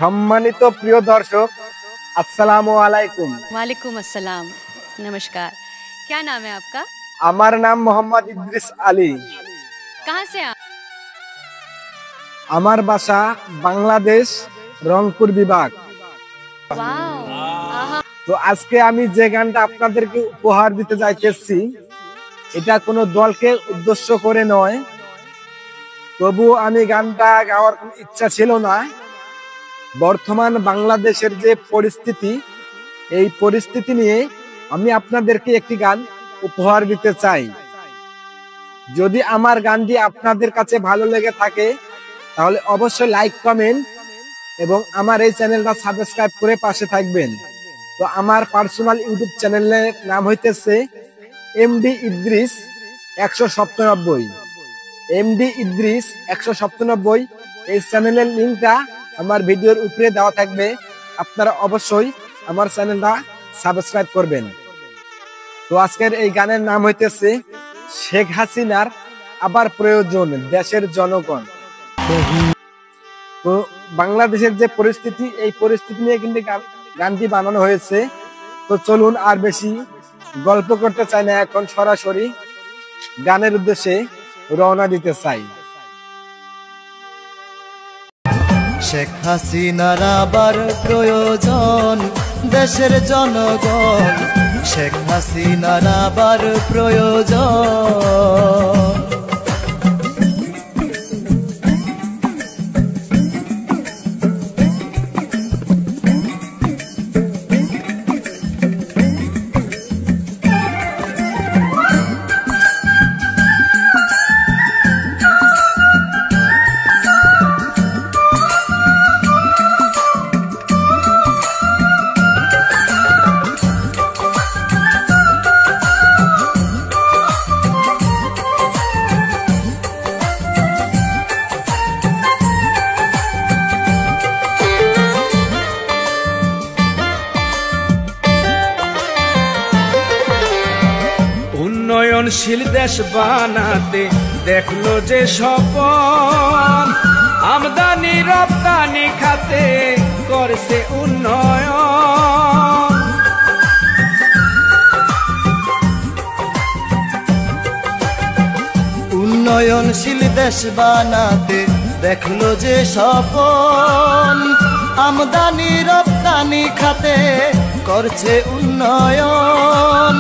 সম্মানিত প্রিয় দর্শক, আসসালামু আলাইকুম। वालेकुम अस्सलाम, नमस्कार। क्या नाम है आपका? আমার নাম মোহাম্মদ ইদ্রিস আলী। कहाँ से आप? আমার বাসা বাংলাদেশ, রংপুর বিভাগ। वाओ, आहा, তো আজকে আমি যে গানটা আপনাদেরকে উপহার দিতে যাইতেছি, এটা কোনো দলকে উদ্দেশ্য করে নয়, তবু আমি গানটা গাওয়ার কোনো ইচ্ছা ছিল না। বর্তমান বাংলাদেশের যে পরিস্থিতি, এই পরিস্থিতি নিয়ে আমি আপনাদেরকে একটি গান উপহার দিতে চাই। যদি আমার গানটি আপনাদের কাছে ভালো লেগে থাকে তাহলে অবশ্যই লাইক, কমেন্ট এবং আমার এই চ্যানেলটা সাবস্ক্রাইব করে পাশে থাকবেন। তো আমার পার্সোনাল ইউটিউব চ্যানেলের নাম হইতেছে এমডি ইদ্রিস 197। এমডি ইদ্রিস 197, এই চ্যানেলের লিঙ্কটা আমার ভিডিওর উপরে দেওয়া থাকবে। আপনারা অবশ্যই আমার চ্যানেলটা সাবস্ক্রাইব করবেন। তো আজকের এই গানের নাম হইতেছে শেখ হাসিনার আবার প্রয়োজন দেশের জনগণ। তো বাংলাদেশের যে পরিস্থিতি, এই পরিস্থিতি নিয়ে কিন্তু গানটি বানানো হয়েছে। তো চলুন, আর বেশি গল্প করতে চাই না, এখন সরাসরি গানের উদ্দেশ্যে রওনা দিতে চাই। শেখ হাসিনার আবার প্রয়োজন দেশের জনগণ, শেখ হাসিনার আবার প্রয়োজন। উন্নয়নশীল দেশ বানাতে দেখলো যে স্বপন, আমদানি রপ্তানি খাতে করছে উন্নয়ন। উন্নয়নশীল দেশ বানাতে দেখলো যে স্বপন, আমদানি রপ্তানি খাতে করছে উন্নয়ন।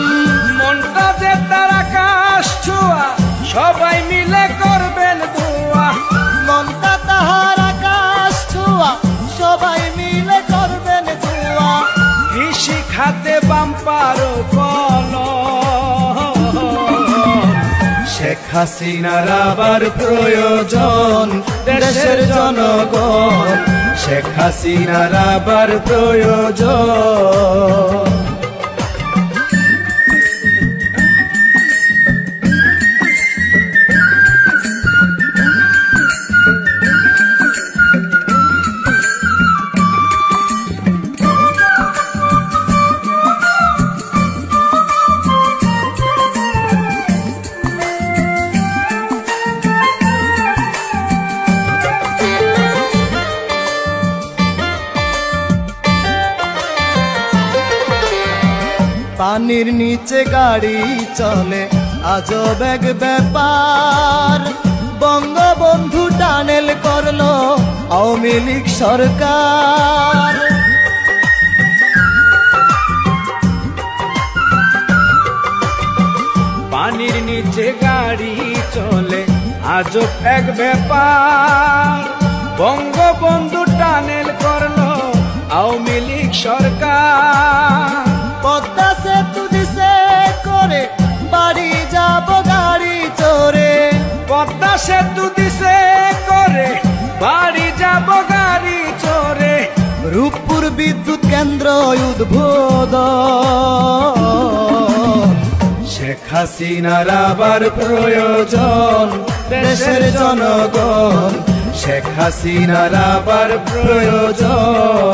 মনটা যে তার আকাশ ছোঁয়া, সবাই মিলে করবেন দোয়া। মনটা তাহার আকাশ ছোঁয়া, সবাই মিলে করবেন দোয়া। কৃষি খাতে বাম্পার শেখ হাসিনার আবার প্রয়োজন দেশের জনগণ, শেখ হাসিনার আবার প্রয়োজন। পানির নিচে গাড়ি চলে আজব এক ব্যাপার, বঙ্গবন্ধু টানেল করলো আওয়ামী লীগ সরকার। পানির নিচে গাড়ি চলে আজব এক ব্যাপার, বঙ্গবন্ধু টানেল করলো আওয়ামী লীগ সরকার। পদ্মা সেতু দিছে করে বাড়ি যাব গাড়ি চড়ে, পদ্মা সেতু দিছে করে বাড়ি যাব গাড়ি চড়ে। রূপপুর বিদ্যুৎ কেন্দ্র উদ্বোধন, শেখ হাসিনার আবার প্রয়োজন দেশের জনগণ, শেখ হাসিনার আবার প্রয়োজন।